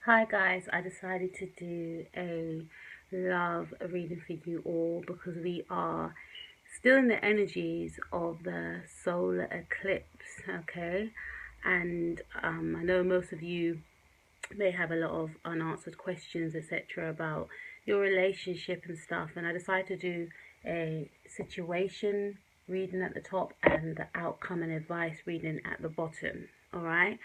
Hi guys, I decided to do a love reading for you all because we are still in the energies of the solar eclipse, okay? And I know most of you may have a lot of unanswered questions, etc., about your relationship and stuff. And I decided to do a situation reading at the top and the outcome and advice reading at the bottom. All right,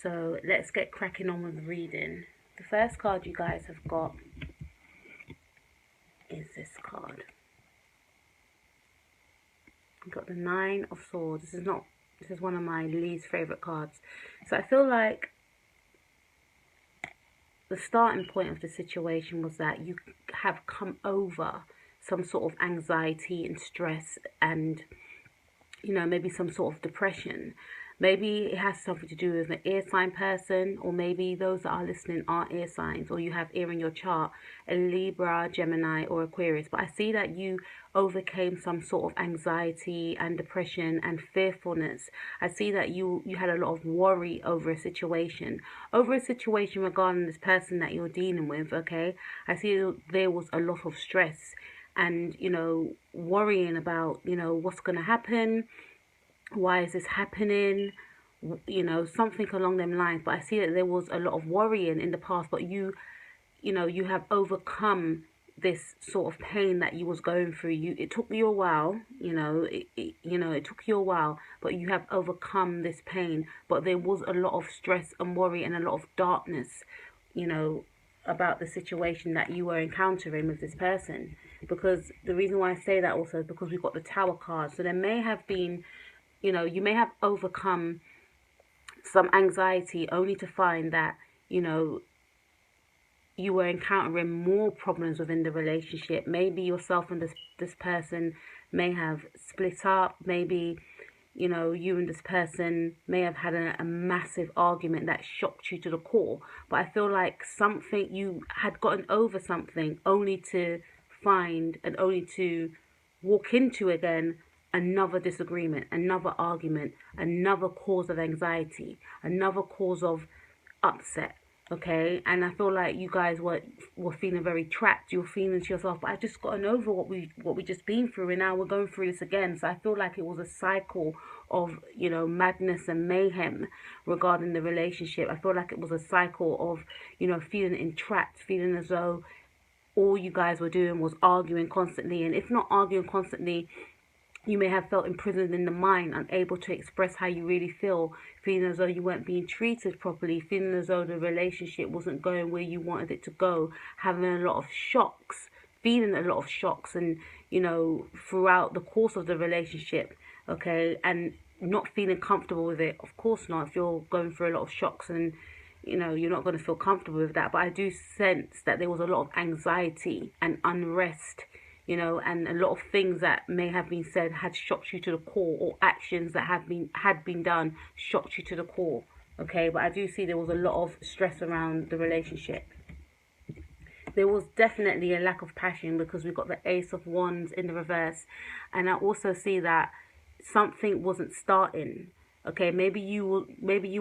so let's get cracking on with the reading. The first card you guys have got is this card. You've got the Nine of Swords. This is one of my least favorite cards. So I feel like the starting point of the situation was that you have come over some sort of anxiety and stress and, maybe some sort of depression. Maybe it has something to do with an ear sign person, or maybe those that are listening are ear signs, or you have ear in your chart, a Libra, Gemini, or Aquarius. But I see that you overcame some sort of anxiety and depression and fearfulness. I see that you had a lot of worry over a situation regarding this person that you're dealing with, okay? I see there was a lot of stress and, worrying about, what's going to happen. Why is this happening? Something along them lines. But I see that there was a lot of worrying in the past, but you have overcome this sort of pain that you was going through. It took you a while, it took you a while, but you have overcome this pain. But there was a lot of stress and worry and a lot of darkness, about the situation that you were encountering with this person. Because the reason why I say that also is because we've got the Tower card. So there may have been, you may have overcome some anxiety only to find that, you were encountering more problems within the relationship. Maybe yourself and this person may have split up. Maybe, you and this person may have had a massive argument that shocked you to the core. But I feel like you had gotten over something only to find and only to walk into again another disagreement, another argument, another cause of anxiety, another cause of upset. Okay, and I feel like you guys were feeling very trapped. You were feeling to yourself, but I just gotten over what we just been through, and now we're going through this again. So I feel like it was a cycle of madness and mayhem regarding the relationship. I feel like it was a cycle of feeling entrapped, feeling as though all you guys were doing was arguing constantly, and if not arguing constantly, you may have felt imprisoned in the mind, unable to express how you really feel, feeling as though you weren't being treated properly, feeling as though the relationship wasn't going where you wanted it to go, having a lot of shocks, feeling a lot of shocks, and, throughout the course of the relationship, okay, and not feeling comfortable with it. Of course not, if you're going through a lot of shocks and, you're not going to feel comfortable with that. But I do sense that there was a lot of anxiety and unrest, and a lot of things that may have been said had shocked you to the core, or actions that had been done shocked you to the core. Okay, but I do see there was a lot of stress around the relationship. There was definitely a lack of passion because we got the Ace of Wands in the reverse, and I also see that something wasn't starting. Okay, maybe you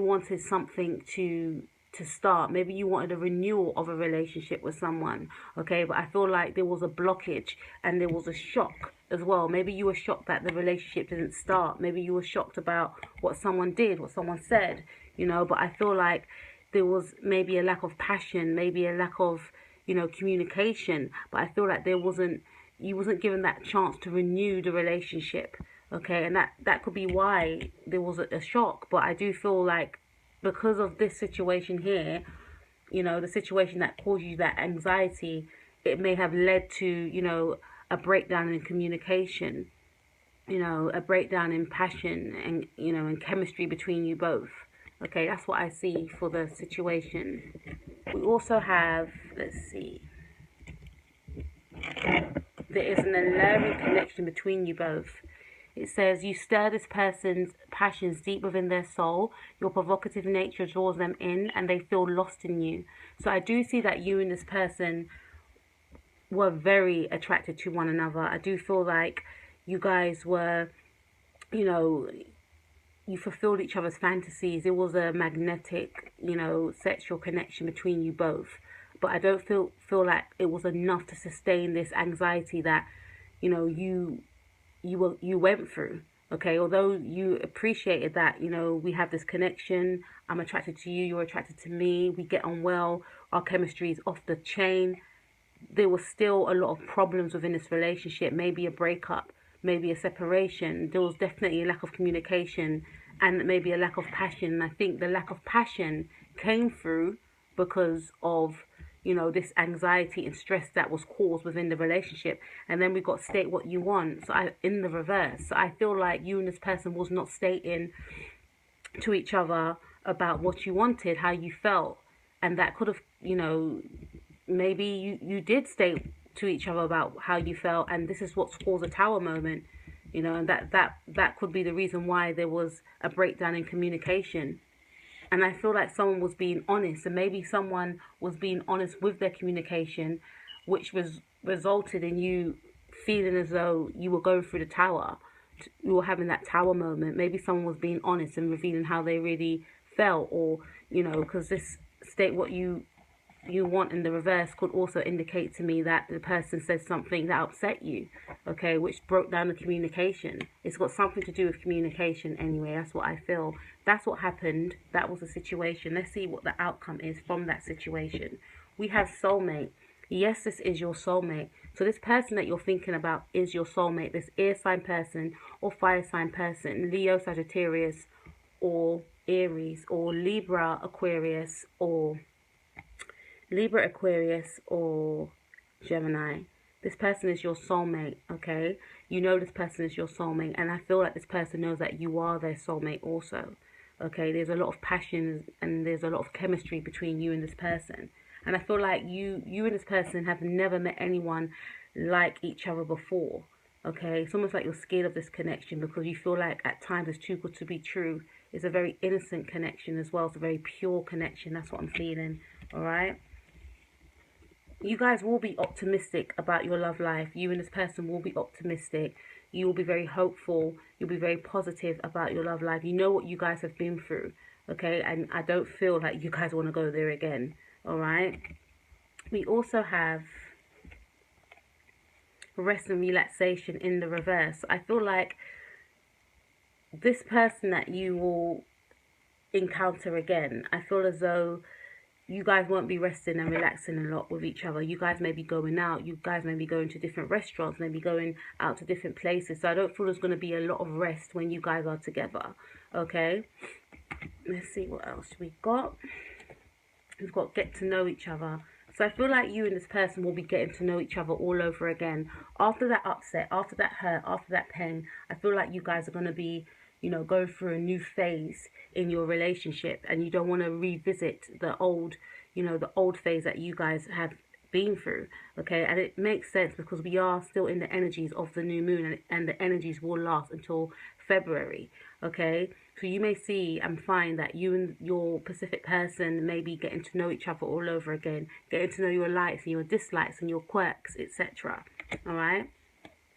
wanted something to start. Maybe you wanted a renewal of a relationship with someone, okay? But I feel like there was a blockage and there was a shock as well. Maybe you were shocked that the relationship didn't start. Maybe you were shocked about what someone did, what someone said, but I feel like there was maybe a lack of passion, maybe a lack of, communication. But I feel like you wasn't given that chance to renew the relationship, okay? And that could be why there was a shock. But I do feel like because of this situation here, the situation that caused you that anxiety, it may have led to, a breakdown in communication, a breakdown in passion and, and chemistry between you both. Okay, that's what I see for the situation. We also have, let's see, there is an alluring connection between you both. It says, you stir this person's passions deep within their soul. Your provocative nature draws them in and they feel lost in you. So I do see that you and this person were very attracted to one another. I do feel like you guys were, you fulfilled each other's fantasies. It was a magnetic, sexual connection between you both. But I don't feel like it was enough to sustain this anxiety that, you went through. Okay, although you appreciated that, we have this connection. I'm attracted to you. You're attracted to me. We get on well. Our chemistry is off the chain. There was still a lot of problems within this relationship. Maybe a breakup, maybe a separation. There was definitely a lack of communication and maybe a lack of passion. And I think the lack of passion came through because of, this anxiety and stress that was caused within the relationship. And then we got state what you want. So in the reverse. So I feel like you and this person was not stating to each other about what you wanted, how you felt. And that could have, maybe you did state to each other about how you felt, and this is what's caused a tower moment, and that could be the reason why there was a breakdown in communication. And I feel like someone was being honest, and maybe someone was being honest with their communication, which resulted in you feeling as though you were going through the tower. You were having that tower moment. Maybe someone was being honest and revealing how they really felt, or, because this state what you want in the reverse could also indicate to me that the person said something that upset you, okay, which broke down the communication. It's got something to do with communication anyway. That's what I feel. That's what happened. That was the situation. Let's see what the outcome is from that situation. We have soulmate. Yes, this is your soulmate. So this person that you're thinking about is your soulmate. This air sign person or fire sign person, Leo, Sagittarius, or Aries, or Libra, Aquarius, or Gemini. This person is your soulmate, okay? You know this person is your soulmate, and I feel like this person knows that you are their soulmate also, okay? There's a lot of passion and there's a lot of chemistry between you and this person. And I feel like you and this person have never met anyone like each other before, okay? It's almost like you're scared of this connection because you feel like at times it's too good to be true. It's a very innocent connection as well. It's a very pure connection. That's what I'm feeling, all right? You guys will be optimistic about your love life. You and this person will be optimistic. You will be very hopeful. You'll be very positive about your love life. You know what you guys have been through, okay? And I don't feel like you guys want to go there again, all right? We also have rest and relaxation in the reverse. I feel like this person that you will encounter again, I feel as though you guys won't be resting and relaxing a lot with each other. You guys may be going out. You guys may be going to different restaurants, maybe going out to different places. So I don't feel there's going to be a lot of rest when you guys are together, okay? Let's see what else we got. We've got get to know each other. So I feel like you and this person will be getting to know each other all over again. After that upset, after that hurt, after that pain, I feel like you guys are going to be, go through a new phase in your relationship, and you don't want to revisit the old phase that you guys have been through, okay? And it makes sense because we are still in the energies of the new moon, and the energies will last until February, okay? So you may see and find that you and your Pacific person may be getting to know each other all over again, getting to know your likes and your dislikes and your quirks, etc. All right?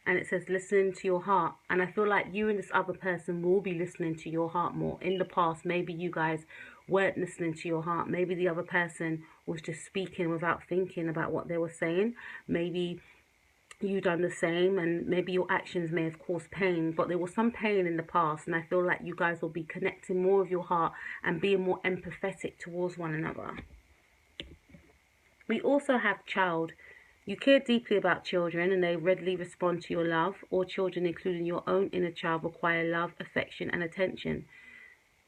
And it says listen to your heart. And I feel like you and this other person will be listening to your heart more. In the past, maybe you guys weren't listening to your heart. Maybe the other person was just speaking without thinking about what they were saying. Maybe you done the same, and maybe your actions may have caused pain, but there was some pain in the past, and I feel like you guys will be connecting more with your heart and being more empathetic towards one another. We also have child. You care deeply about children, and they readily respond to your love. All children, including your own inner child, require love, affection, and attention.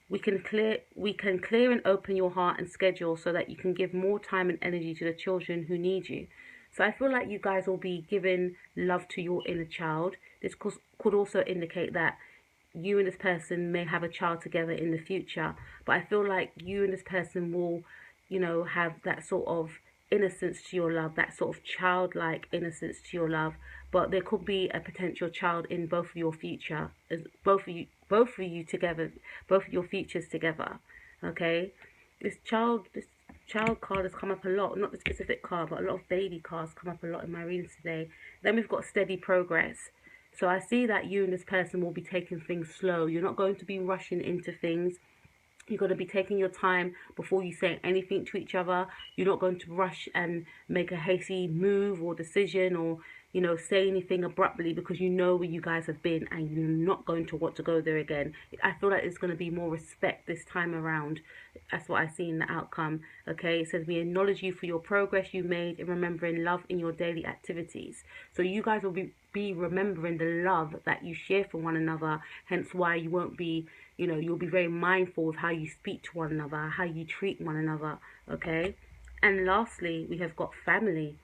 We can clear and open your heart and schedule so that you can give more time and energy to the children who need you. So I feel like you guys will be giving love to your inner child. This could also indicate that you and this person may have a child together in the future. But I feel like you and this person will, have that sort of innocence to your love, that sort of childlike innocence to your love. But there could be a potential child in both of your future, both of you together, both of your futures together. Okay, this child card has come up a lot, not the specific card, but a lot of baby cards come up a lot in my readings today. Then we've got steady progress. So I see that you and this person will be taking things slow. You're not going to be rushing into things. You're going to be taking your time before you say anything to each other. You're not going to rush and make a hasty move or decision, or, you know, say anything abruptly, because you know where you guys have been and you're not going to want to go there again. I feel like it's going to be more respect this time around. That's what I see in the outcome. Okay, it says we acknowledge you for your progress you made in remembering love in your daily activities. So you guys will be remembering the love that you share for one another, hence why you won't be, you know, you'll be very mindful of how you speak to one another, how you treat one another. Okay, and lastly, we have got family.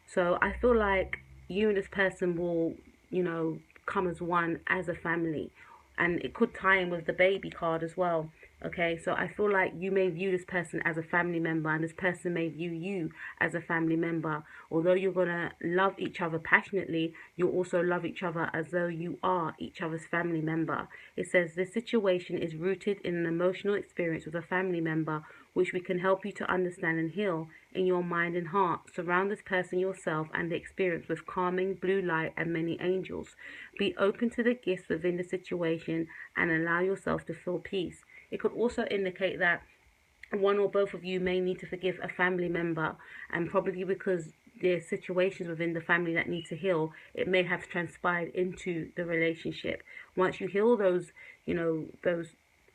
So I feel like you and this person will, you know, come as one, as a family. And it could tie in with the baby card as well. Okay, so I feel like you may view this person as a family member, and this person may view you as a family member. Although you're going to love each other passionately, you'll also love each other as though you are each other's family member. It says this situation is rooted in an emotional experience with a family member, which we can help you to understand and heal in your mind and heart. Surround this person, yourself, and the experience with calming blue light and many angels. Be open to the gifts within the situation and allow yourself to feel peace. It could also indicate that one or both of you may need to forgive a family member, and probably because there's situations within the family that need to heal, it may have transpired into the relationship. Once you heal those, you know,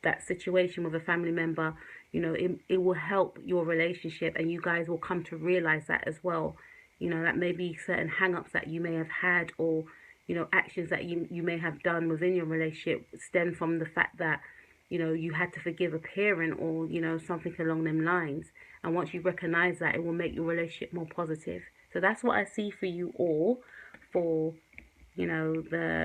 that situation with a family member, you know, it will help your relationship, and you guys will come to realize that as well. You know, that may be certain hang-ups that you may have had, or, you know, actions that you may have done within your relationship stem from the fact that, you know, you had to forgive a parent, or, you know, something along them lines. And once you recognize that, it will make your relationship more positive. So that's what I see for you all for, you know,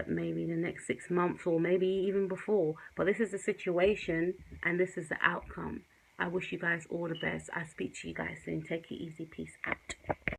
maybe the next 6 months, or maybe even before. But this is the situation and this is the outcome. I wish you guys all the best. I speak to you guys soon. Take it easy. Peace out.